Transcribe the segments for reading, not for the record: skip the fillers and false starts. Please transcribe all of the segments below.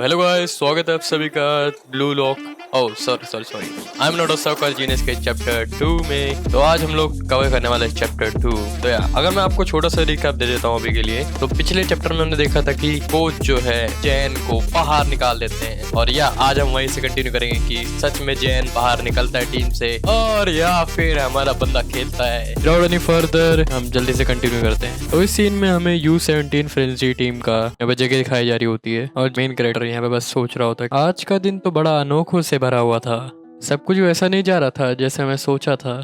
Hello guys, स्वागत है आप सभी का blue lock sorry I am not a soccer genius के चैप्टर 2 में। तो आज हम लोग कवर करने वाले हैं चैप्टर 2। तो यार अगर मैं आपको छोटा सा रिकैप दे देता हूँ अभी के लिए, तो पिछले चैप्टर में हमने देखा था कि कोच जो है जैन को बाहर निकाल देते हैं, और या आज हम वहीं से कंटिन्यू करेंगे कि सच में जैन बाहर निकलता है टीम से, और या फिर हमारा बंदा खेलता है। विदाउट एनी फर्दर हम जल्दी से कंटिन्यू करते हैं। तो इस सीन में हमें U17 फ्रेंजी टीम का यहाँ पे जगह दिखाई जा रही होती है, और मेन कैरेक्टर यहाँ पे बस सोच रहा होता है आज का दिन तो बड़ा अनोखों से भरा हुआ था। सब कुछ वैसा नहीं जा रहा था जैसे मैं सोचा था।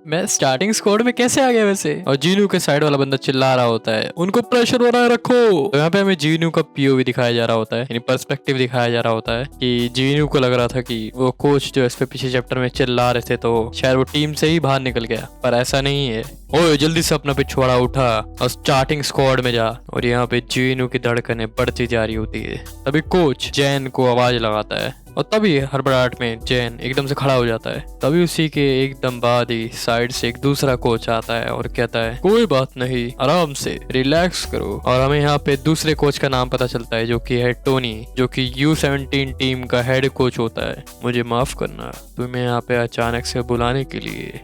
मैं स्टार्टिंग स्क्वाड में कैसे आ गया वैसे? और जीनू के साइड वाला बंदा चिल्ला रहा होता है, उनको प्रेशर बनाए रखो। तो यहाँ पे हमें जीनू का POV दिखाया जा रहा होता है, यानी पर्सपेक्टिव दिखाया जा रहा होता है कि जीनू को लग रहा था कि वो कोच जो इस पे पिछले चैप्टर में चिल्ला रहे थे तो शायद वो टीम से ही बाहर निकल गया, पर ऐसा नहीं है। ओए जल्दी से अपना पिछवाड़ा उठा और स्टार्टिंग स्क्वाड में जा। और यहाँ पे जीनू की धड़कनें बढ़ती जा रही होती है। तभी कोच जैन को आवाज लगाता है, और तभी हड़बड़ाहट में जैन एकदम से खड़ा हो जाता है। तभी उसी के एकदम बाद ही साइड से एक दूसरा कोच आता है और कहता है कोई बात नहीं, आराम से रिलैक्स करो। और हमें यहाँ पे दूसरे कोच का नाम पता चलता है, जो कि है टोनी, जो कि U17 टीम का हेड कोच होता है। मुझे माफ करना तुम्हें यहाँ पे अचानक से बुलाने के लिए।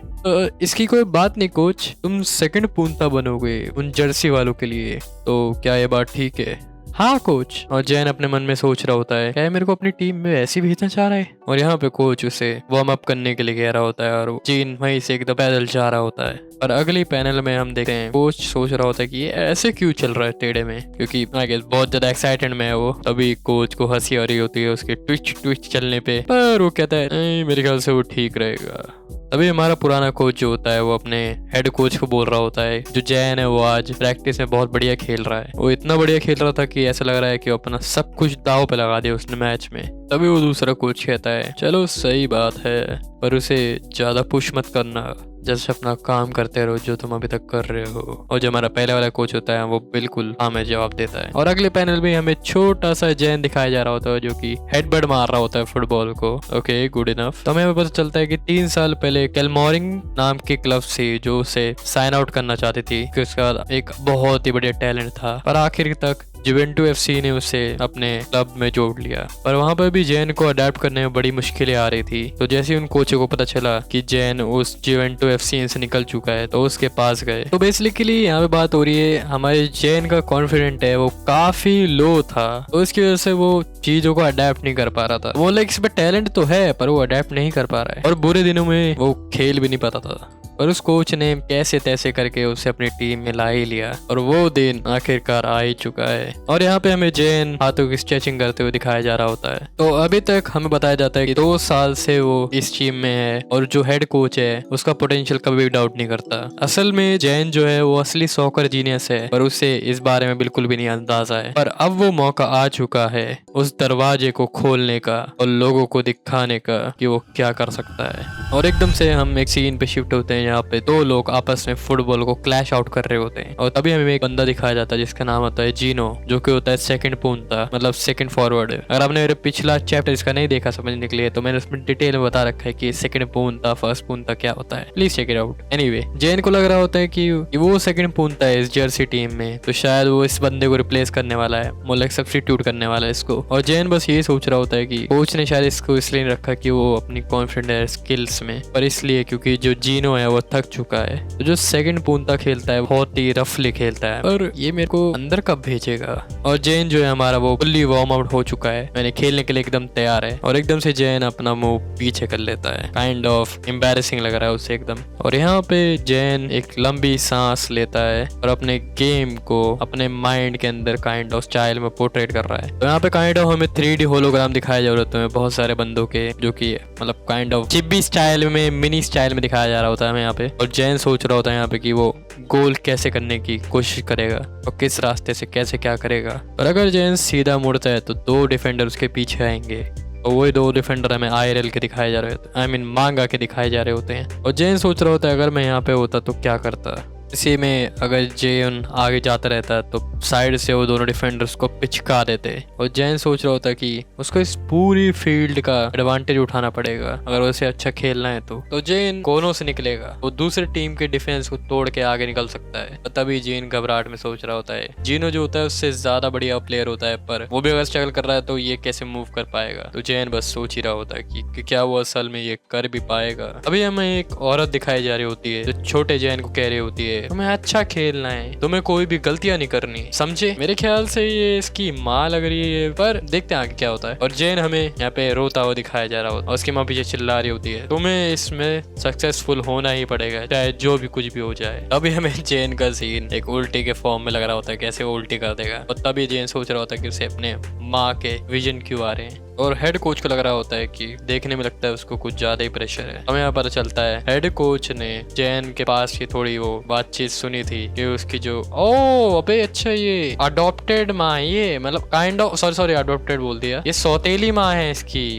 इसकी कोई बात नहीं कोच, तुम सेकंड पूंता बनोगे उन जर्सी वालों के लिए, तो क्या ये बात ठीक है? हाँ कोच। और जैन अपने मन में सोच रहा होता है, क्या मेरे को अपनी टीम में ऐसे भेजना चाह रहा है? और यहाँ पे कोच उसे वार्म अप करने के लिए कह रहा होता है, और जीन वहीं से एकदम पैदल जा रहा होता है। और अगली पैनल में हम देखते हैं कोच सोच रहा होता है कि ये ऐसे क्यों चल रहा है टेढ़े में, क्योंकि आई गेस बहुत ज्यादा एक्साइटेड में है वो। तभी कोच को हंसी आ रही होती है उसके ट्विस्ट चलने पे, पर वो कहता है नहीं, मेरे ख्याल से वो ठीक रहेगा। तभी हमारा पुराना कोच जो होता है वो अपने हेड कोच को बोल रहा होता है, जो जैन है वो आज प्रैक्टिस में बहुत बढ़िया खेल रहा है। वो इतना बढ़िया खेल रहा था कि ऐसा लग रहा है कि वो अपना सब कुछ दाव पे लगा दिया उसने मैच में। तभी वो दूसरा कोच कहता है चलो सही बात है, पर उसे ज्यादा पुश मत करना, जैसे अपना काम करते रहो जो तुम अभी तक कर रहे हो। और जो हमारा पहले वाला कोच होता है वो बिल्कुल हाँ में जवाब देता है। और अगले पैनल में हमें छोटा सा जैन दिखाया जा रहा होता है, जो कि हेडबट मार रहा होता है फुटबॉल को। Okay good enough. तो हमें पता चलता है कि 3 साल पहले कैलमोरिंग नाम की क्लब से जो उसे साइन आउट करना चाहती थी, कि उसका एक बहुत ही बढ़िया टैलेंट था, पर आखिर तक जुवेंटू FC ने उसे अपने क्लब में जोड़ लिया। पर वहां पर भी जैन को अडेप्ट करने में बड़ी मुश्किलें आ रही थी। तो जैसे उन कोचों को पता चला कि जैन उस जुवेंटू FC से निकल चुका है, तो उसके पास गए। तो बेसिकली यहाँ पे बात हो रही है, हमारे जैन का कॉन्फिडेंट है वो काफी लो था, तो इसकी वजह से वो चीजों को अडेप्ट नहीं कर पा रहा था। वो लाइक इसमें टैलेंट तो है, पर वो अडेप्ट नहीं कर पा रहा है, और बुरे दिनों में वो खेल भी नहीं पाता था। पर उस कोच ने कैसे तैसे करके उसे अपनी टीम में ला ही लिया, और वो दिन आखिरकार आ ही चुका है। और यहाँ पे हमें जैन हाथों की स्ट्रेचिंग करते हुए दिखाया जा रहा होता है। तो अभी तक हमें बताया जाता है कि 2 साल से वो इस टीम में है, और जो हेड कोच है उसका पोटेंशियल कभी भी डाउट नहीं करता। असल में जैन जो है वो असली सॉकर जीनियस है, पर उसे इस बारे में बिल्कुल भी नहीं अंदाजा है। पर अब वो मौका आ चुका है उस दरवाजे को खोलने का और लोगों को दिखाने का कि वो क्या कर सकता है। और एकदम से हम एक सीन पे शिफ्ट होते हैं, यहाँ पे 2 लोग आपस में फुटबॉल को क्लैश आउट कर रहे होते हैं। और तभी हमें एक बंदा दिखाया जाता है जिसका नाम होता है जीनो, जो कि होता है सेकंड पूंता, मतलब सेकंड फॉरवर्ड। अगर आपने मेरे पिछला चैप्टर इसका नहीं देखा समझने के लिए, तो मैंने उसमें डिटेल में बता रखा है कि सेकंड पूंता फर्स्ट पूंता क्या होता है, please check it out. Anyway Jain को लग रहा होता है कि वो सेकंड पूंता है इस जर्सी टीम में, तो शायद वो इस बंदे को रिप्लेस करने वाला है, मतलब सब्स्टिट्यूट करने वाला है इसको। और जैन बस ये सोच रहा होता है कि कोच ने शायद इसको इसलिए नहीं रखा कि वो अपनी कॉन्फिडेंट है स्किल्स में, पर इसलिए क्योंकि जो जीनो है वो थक चुका है। तो जो सेकंड पूंता खेलता है बहुत ही रफली खेलता है, और ये मेरे को अंदर कब भेजेगा। और जैन जो है हमारा वो फुल्ली वार्म आउट हो चुका है, मैंने खेलने के लिए एकदम तैयार है। और एकदम से जैन अपना मुंह पीछे कर लेता है, काइंड ऑफ एम्बैरेसिंग लग रहा है उसे एकदम। और यहाँ पे जैन एक लंबी सांस लेता है और अपने गेम को अपने माइंड के अंदर काइंड ऑफ स्टाइल में पोर्ट्रेट कर रहा है। तो यहाँ पे काइंड ऑफ हमें 3D होलोग्राम दिखाया जा रहा है बहुत सारे बंदों के, जो कि मतलब काइंड ऑफ चिब्बी स्टाइल में, मिनी स्टाइल में दिखाया जा रहा होता है हमें यहाँ पे। और जैन सोच रहा होता है यहाँ पे कि वो गोल कैसे करने की कोशिश करेगा और किस रास्ते से कैसे क्या करेगा। और अगर जैन सीधा मुड़ता है तो 2 डिफेंडर उसके पीछे आएंगे, और वही 2 डिफेंडर हमें IRL के दिखाए जा रहे होते हैं, आई मीन मांगा के दिखाए जा रहे होते हैं। और जैन सोच रहा होता है अगर मैं यहाँ पे होता तो क्या करता, इसी में अगर जेन आगे जाता रहता तो साइड से वो दोनों डिफेंडर्स को पिचका देते और जैन सोच रहा होता कि उसको इस पूरी फील्ड का एडवांटेज उठाना पड़ेगा अगर उसे अच्छा खेलना है। तो जेन कोनों से निकलेगा, वो दूसरी टीम के डिफेंस को तोड़ के आगे निकल सकता है। तभी जेन घबराहट में सोच रहा होता है जीनो जो होता है उससे ज्यादा बढ़िया प्लेयर होता है, पर वो भी अगर स्ट्रगल कर रहा है तो ये कैसे मूव कर पाएगा। तो जेन बस सोच ही रहा होता है कि क्या वो असल में ये कर भी पाएगा। अभी हमें एक औरत दिखाई जा रही होती है जो छोटे जेन को कह रही होती है तुम्हें अच्छा खेलना है, तुम्हें कोई भी गलतियां नहीं करनी, समझे। मेरे ख्याल से ये इसकी माँ लग रही है, पर देखते हैं आगे क्या होता है। और जेन हमें यहाँ पे रोता हुआ दिखाया जा रहा होता है और उसकी माँ पीछे चिल्ला रही होती है तुम्हें इसमें सक्सेसफुल होना ही पड़ेगा चाहे जो भी कुछ भी हो जाए। अभी हमें जेन का सीन एक उल्टी के फॉर्म में लग रहा होता है, कैसे वो उल्टी कर देगा। और तभी जेन सोच रहा होता है कि उसे अपने माँ के विजन क्यों आ रहे हैं। और हेड कोच को लग रहा होता है कि देखने में लगता है उसको कुछ ज्यादा ही प्रेशर है। हमें यहाँ पता चलता है हेड कोच ने जैन के पास की थोड़ी वो बातचीत सुनी थी कि उसकी जो अबे अच्छा ये अडॉप्टेड माँ है, ये मतलब काइंड ऑफ सॉरी अडॉप्टेड बोल दिया, ये सौतेली माँ है इसकी।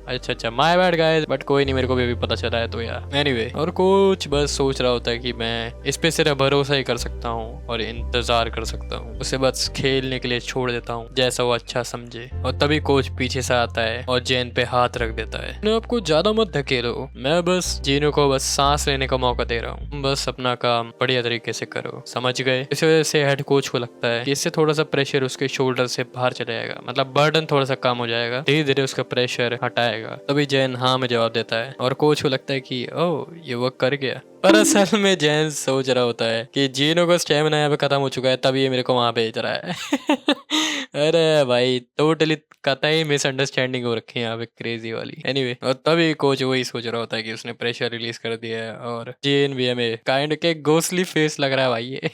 अच्छा माय बैड गाइस, बट कोई नहीं, मेरे को भी पता चला है तो यार एनीवे। और कोच बस सोच रहा होता है कि मैं इस पे सिर्फ भरोसा ही कर सकता हूँ और इंतजार कर सकता हूँ, उसे बस खेलने के लिए छोड़ देता हूँ जैसा वो अच्छा समझे। और तभी कोच पीछे से आता है और जेन पे हाथ रख देता है आपको ज्यादा मत धकेलो, मैं बस जीनो को बस सांस लेने का मौका दे रहा हूँ, बस अपना काम बढ़िया तरीके से करो, समझ गए। इस वजह से हेड कोच को लगता है कि इससे थोड़ा सा प्रेशर उसके शोल्डर से बाहर चला जाएगा, मतलब बर्डन थोड़ा सा कम हो जाएगा, धीरे धीरे उसका प्रेशर हटाएगा। तभी जैन हाँ में जवाब देता है और कोच को लगता है कि ओह ये वर्क कर गया। पर असल में जैन सोच रहा होता है कि जीनो का स्टैमिना यहाँ पे खत्म हो चुका है, तभी ये मेरे को वहां भेज रहा है। अरे भाई टोटली कतई मिसअंडरस्टैंडिंग हो रखी है यहाँ पे क्रेजी वाली। एनीवे और तभी कोच वही सोच रहा होता है कि उसने प्रेशर रिलीज कर दिया है और जेन भी हमें काइंड के गोस्टली फेस लग रहा है भाई ये।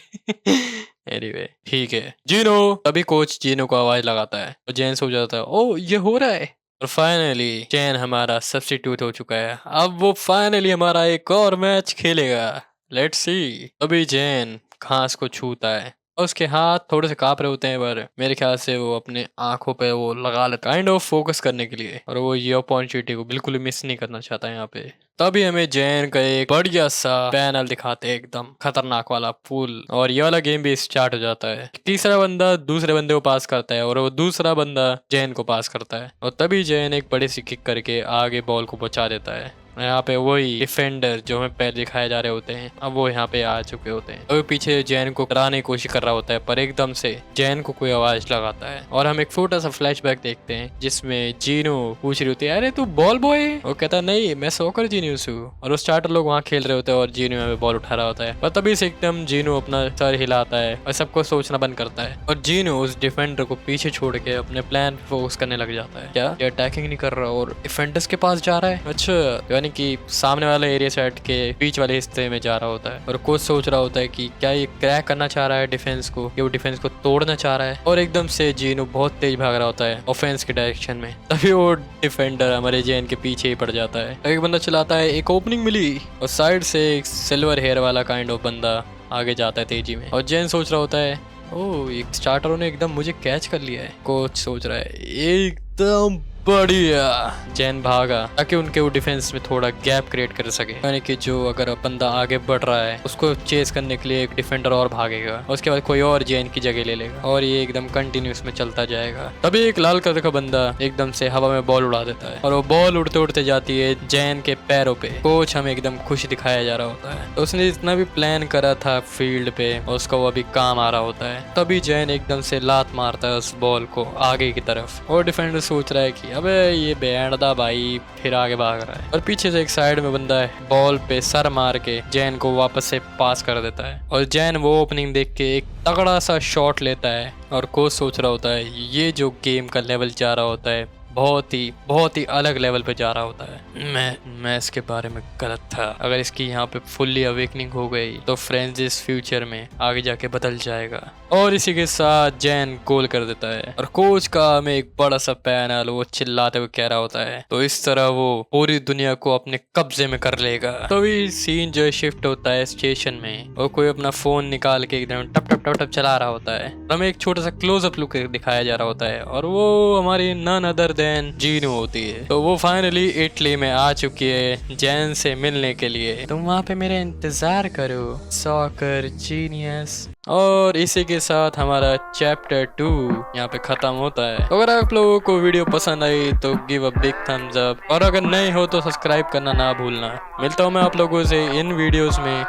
एनीवे ठीक है जीनो। तभी कोच जीनो को आवाज लगाता है और जैन सोच जाता है ओ ये हो रहा है। और फाइनली जैन हमारा सब्स्टिट्यूट हो चुका है, अब वो फाइनली हमारा एक और मैच खेलेगा, लेट्स सी। अभी जैन घास को छूता है और उसके हाथ थोड़े से कांप रहे होते हैं, पर मेरे ख्याल से वो अपने आंखों पे वो लगा लेता है काइंड ऑफ फोकस करने के लिए, और वो ये अपॉर्चुनिटी को बिल्कुल मिस नहीं करना चाहता है यहाँ पे। तभी हमें जैन का एक बढ़िया सा पैनल दिखाते हैं, एकदम खतरनाक वाला पुल, और ये वाला गेम भी स्टार्ट हो जाता है। तीसरा बंदा दूसरे बंदे को पास करता है और वो दूसरा बंदा जैन को पास करता है, और तभी जैन एक बड़ी सी किक करके आगे बॉल को बचा देता है। यहाँ पे वही डिफेंडर जो हमें पहले दिखाए जा रहे होते हैं अब वो यहाँ पे आ चुके होते हैं। अभी पीछे जैन को कराने की कोशिश कर रहा होता है, पर एकदम से जैन को कोई आवाज लगाता है और हम एक छोटा सा फ्लैशबैक देखते हैं जिसमें जीनो पूछ रही होती है अरे तू बॉल बॉय, वो कहता है नहीं मैं सॉकर जीनियस हूँ, और वो स्टार्टर लोग वहाँ खेल रहे होते हैं और जीनो यहाँ पे बॉल उठा रहा होता है। पर तभी से एकदम जीनो अपना सर हिलाता है और सबको सोचना बंद करता है, और जीनो उस डिफेंडर को पीछे छोड़ के अपने प्लान पे फोकस करने लग जाता है। क्या ये अटैकिंग नहीं कर रहा और डिफेंडर्स के पास जा रहा है, अच्छा यानी कि सामने वाले एरिया से हट के बीच वाले हिस्से में जा रहा होता है। और कोच सोच रहा होता है कि क्या ये क्रैक करना चाह रहा है डिफेंस को, या वो डिफेंस को तोड़ना चाह रहा है। और एकदम से जीनो बहुत तेज भाग रहा होता है ऑफेंस के डायरेक्शन में, तभी वो डिफेंडर हमारे जैन के पीछे ही पड़ जाता है। एक बंदा चलाता है एक ओपनिंग मिली और साइड से एक सिल्वर हेयर वाला काइंड ऑफ बंदा आगे जाता है तेजी में, और जैन सोच रहा होता है ओह एक स्टार्टरों ने एकदम मुझे कैच कर लिया है। कोच सोच रहा है एकदम बढ़िया। जैन भागा ताकि उनके वो डिफेंस में थोड़ा गैप क्रिएट कर सके, यानी कि जो अगर बंदा आगे बढ़ रहा है उसको चेस करने के लिए एक डिफेंडर और भागेगा, उसके बाद कोई और जैन की जगह ले लेगा, और ये एकदम कंटिन्यूस में चलता जाएगा। तभी एक लाल कलर का बंदा एकदम से हवा में बॉल उड़ा देता है और वो बॉल उड़ते उड़ते जाती है जैन के पैरों पे। कोच हमें एकदम खुश दिखाया जा रहा होता है, तो उसने जितना भी प्लान करा था फील्ड पे उसका वो अभी काम आ रहा होता है। तभी जैन एकदम से लात मारता है उस बॉल को आगे की तरफ, और डिफेंडर सोच रहा है कि अबे ये बैंडदा भाई, फिर आगे भाग रहा है। और पीछे से एक साइड में बंदा है बॉल पे सर मार के जैन को वापस से पास कर देता है, और जैन वो ओपनिंग देख के एक तगड़ा सा शॉट लेता है। और कोच सोच रहा होता है ये जो गेम का लेवल जा रहा होता है बहुत ही अलग लेवल पे जा रहा होता है। मैं इसके बारे में गलत था, अगर इसकी यहाँ पे फुल्ली अवेकनिंग हो गई तो फ्रेंड्स फ्यूचर में आगे जाके बदल जाएगा। और इसी के साथ जैन गोल कर देता है और कोच का में एक बड़ा सा पैनल वो चिल्लाते हुए कह रहा होता है, तो इस तरह वो पूरी दुनिया को अपने कब्जे में कर लेगा। तभी सीन जो है शिफ्ट होता है स्टेशन में और कोई अपना फोन निकाल के एकदम टप टप टप टप चला रहा होता है। हमें एक छोटा सा क्लोजअप लुक दिखाया जा रहा होता है और वो हमारी नन अदर देन जीनू होती है। तो वो फाइनली इटली में आ चुकी है जैन से मिलने के लिए। तुम वहां पे मेरा इंतजार करो सॉकर जीनियस। और इसी के साथ हमारा चैप्टर 2 यहाँ पे खत्म होता है। तो अगर आप लोगों को वीडियो पसंद आई तो give a big thumbs up और अगर नए हो तो सब्सक्राइब करना ना भूलना। मिलता हूँ मैं आप लोगों से इन वीडियोस में,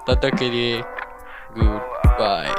तब तक के लिए गुड बाय।